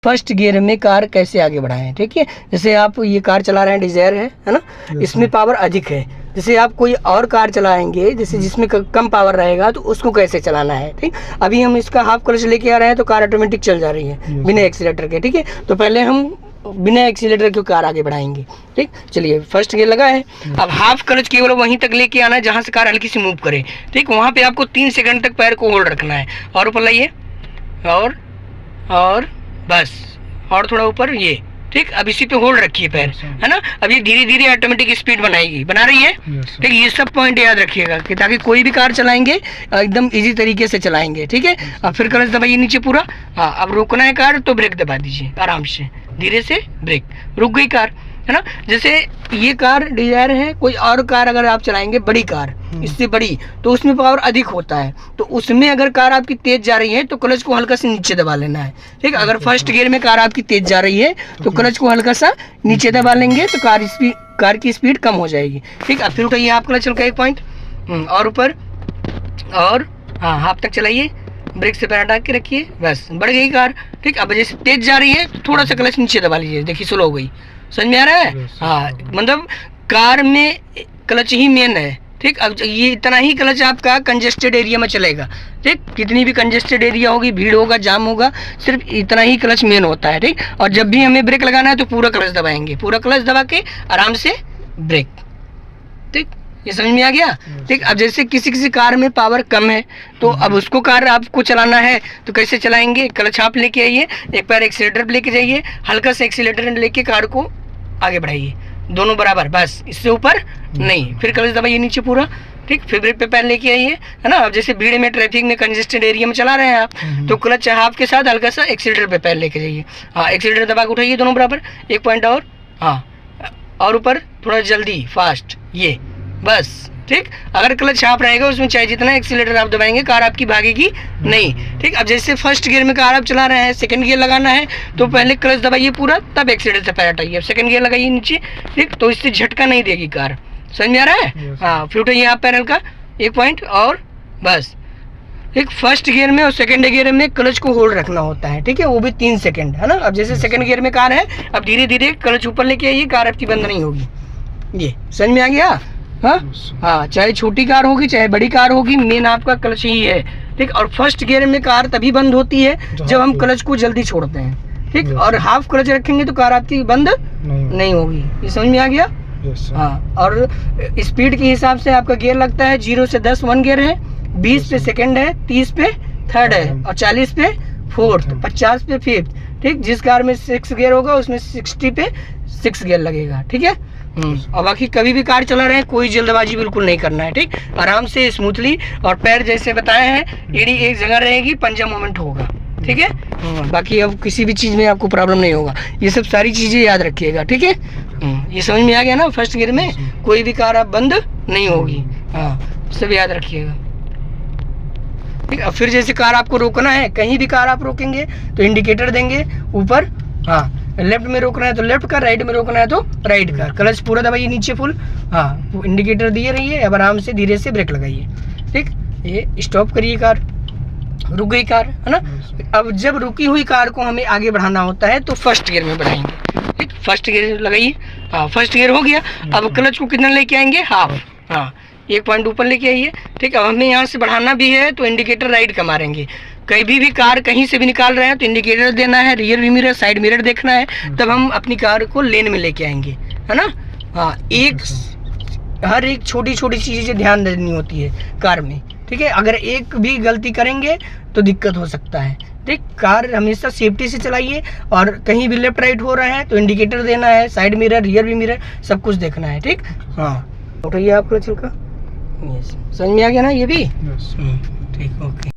First gear में car कैसे आगे बढ़ाएं। ठीक है, जैसे आप ये कार चला रहे हैं, डिजायर है ना, इसमें पावर अधिक है। जैसे आप कोई और कार चलाएंगे जैसे जिसमें कम पावर रहेगा तो उसको कैसे चलाना है। ठीक, अभी हम इसका हाफ क्लच लेके आ रहे हैं तो कार ऑटोमेटिक चल जा रही है बिना एक्सीलेटर के। ठीक है, तो पहले हम बिना एक्सीलेटर के कार आगे बढ़ाएंगे। ठीक, चलिए फर्स्ट गियर लगा है। अब हाफ क्लच केवल वहीं तक लेके आना है जहाँ से कार हल्की सी मूव करे। ठीक, वहाँ पे आपको 3 सेकंड तक पैर को होल्ड रखना है और ऊपर लाइए और बस, और थोड़ा ऊपर ये। ठीक, अब इसी पे होल्ड रखिए पैर, है ना। अब ये धीरे धीरे ऑटोमेटिक स्पीड बना रही है। ठीक, ये सब पॉइंट याद रखिएगा कि ताकि कोई भी कार चलाएंगे एकदम इजी तरीके से चलाएंगे। ठीक है, अब फिर क्लच दबाइए नीचे पूरा। हाँ, अब रोकना है कार तो ब्रेक दबा दीजिए आराम से, धीरे से ब्रेक, रुक गई कार, है ना। जैसे ये कार डिजायर है, कोई और कार अगर आप चलाएंगे बड़ी कार इससे बड़ी तो उसमें पावर अधिक होता है, तो उसमें अगर कार आपकी तेज जा रही है तो क्लच को हल्का सा नीचे दबा लेना है। ठीक, अगर फर्स्ट गियर में कार आपकी तेज जा रही है तो क्लच को हल्का सा नीचे दबा लेंगे तो कार की स्पीड कम हो जाएगी। ठीक, अब फिर उठाइए आप क्लच का एक पॉइंट और ऊपर और हाँ हाफ तक चलाइए, ब्रेक से पैर हटा के रखिए, बस बढ़ गई कार। ठीक, अब जैसे तेज जा रही है तो थोड़ा सा क्लच नीचे दबा लीजिए, देखिए स्लो हो गई। समझ में आ रहा है। हाँ, मतलब कार में क्लच ही मेन है। ठीक, अब ये इतना ही क्लच आपका कंजेस्टेड एरिया में चलेगा। ठीक, कितनी भी कंजेस्टेड एरिया होगी, भीड़ होगा, जाम होगा, सिर्फ इतना ही क्लच मेन होता है। ठीक, और जब भी हमें ब्रेक लगाना है तो पूरा क्लच दबाएंगे, पूरा क्लच दबा के आराम से ब्रेक। ठीक, ये समझ में आ गया। ठीक, अब जैसे किसी कार में पावर कम है तो अब उसको कार आपको चलाना है तो कैसे चलाएंगे। क्लच आप लेके आइए, एक पैर एक्सीलेटर पे लेके जाइए, हल्का सा एक्सीलेटर लेके कार को आगे बढ़ाइए, दोनों बराबर, बस इससे ऊपर नहीं। फिर क्लच दबाइए नीचे पूरा। ठीक, फिर ब्रेक पे पैर लेके आइए, है ना। अब जैसे भीड़ में, ट्रैफिक में, कंजेस्टेड एरिया में चला रहे हैं आप तो क्लच हाफ के साथ हल्का सा एक्सीलेटर पे पैर लेके जाइए। हाँ, एक्सीलेटर दबा के उठाइए दोनों बराबर, एक पॉइंट और, हाँ, और ऊपर थोड़ा जल्दी फास्ट, ये बस। ठीक, अगर क्लच हाफ रहेगा उसमें चाहे जितना एक्सीलेटर आप दबाएंगे कार आपकी भागेगी नहीं। ठीक, अब जैसे फर्स्ट गियर में कार आप चला रहे हैं, सेकंड गियर लगाना है तो पहले क्लच दबाइए पूरा, तब एक्सीलेटर से पैर हटाइए, अब सेकंड गियर लगाइए नीचे। ठीक, तो इससे झटका नहीं देगी कार। समझ में आ रहा है। हाँ, फिर उठाइए आप पैर का एक पॉइंट और बस। एक फर्स्ट गियर में और सेकंड गियर में क्लच को होल्ड रखना होता है। ठीक है, वो भी 3 सेकंड, है ना। अब जैसे सेकंड गियर में कार है, अब धीरे धीरे क्लच ऊपर लेके आइए, कार आपकी बंद नहीं होगी। ये समझ में आ गया। हाँ, चाहे छोटी कार होगी चाहे बड़ी कार होगी, मेन आपका क्लच ही है। ठीक, और फर्स्ट गियर में कार तभी बंद होती है जब हम क्लच को जल्दी छोड़ते हैं। ठीक, और हाफ क्लच रखेंगे तो कार आपकी बंद नहीं होगी। ये समझ में आ गया। हाँ, और स्पीड के हिसाब से आपका गियर लगता है 0 से 10 1 गियर है, 20 पे सेकंड है, 30 पे थर्ड है और 40 पे फोर्थ, 50 पे फिफ्थ। ठीक, जिस कार में 6 गियर होगा उसमें 60 पे 6 गियर लगेगा। ठीक है, और बाकी कभी भी कार चला रहे हैं कोई जल्दबाजी बिल्कुल नहीं करना है। ठीक, आराम से स्मूथली, और पैर जैसे बताए हैं एड़ी एक जगह रहेगी, पंजा मूवमेंट होगा। ठीक है, बाकी अब किसी भी चीज़ में आपको प्रॉब्लम नहीं होगा। ये सब सारी चीज़ें याद रखिएगा। ठीक है, ये समझ में आ गया ना। फर्स्ट गियर में कोई भी कार आप बंद नहीं होगी। हाँ, सब याद रखिएगा। ठीक, अब फिर जैसे कार आपको रोकना है, कहीं भी कार आप रोकेंगे तो इंडिकेटर देंगे ऊपर। हाँ, लेफ्ट में रोकना है तो लेफ्ट का, राइट में रोकना है तो राइट का। क्लच पूरा दबाइए नीचे फुल। हाँ, इंडिकेटर दिए रहिए, अब आराम से धीरे से ब्रेक लगाइए। ठीक, ये स्टॉप करिए, कार रुक गई कार, है ना। अब जब रुकी हुई कार को हमें आगे बढ़ाना होता है तो फर्स्ट गियर में बढ़ाएंगे। ठीक, फर्स्ट गियर लगाइए। हाँ, फर्स्ट गियर हो गया। अब क्लच को कितना लेके आएंगे, हाफ। हाँ, एक पॉइंट ऊपर लेके आइए। ठीक, अब हमें यहाँ से बढ़ाना भी है तो इंडिकेटर राइट का मारेंगे। कहीं भी कार कहीं से भी निकाल रहे हैं तो इंडिकेटर देना है, rear view mirror, side mirror देखना है, तब हम अपनी कार को लेन में लेके आएंगे, है ना। हाँ, हर एक छोटी छोटी चीज़ें ध्यान देनी होती है कार में। ठीक है, अगर एक भी गलती करेंगे तो दिक्कत हो सकता है। ठीक, कार हमेशा सेफ्टी से चलाइए, और कहीं भी लेफ्ट राइट हो रहा है तो इंडिकेटर देना है, side mirror, rear view mirror सब कुछ देखना है। ठीक, हाँ, उठाइए आप क्लच का। समझ में आ गया ना ये भी। ठीक, ओके।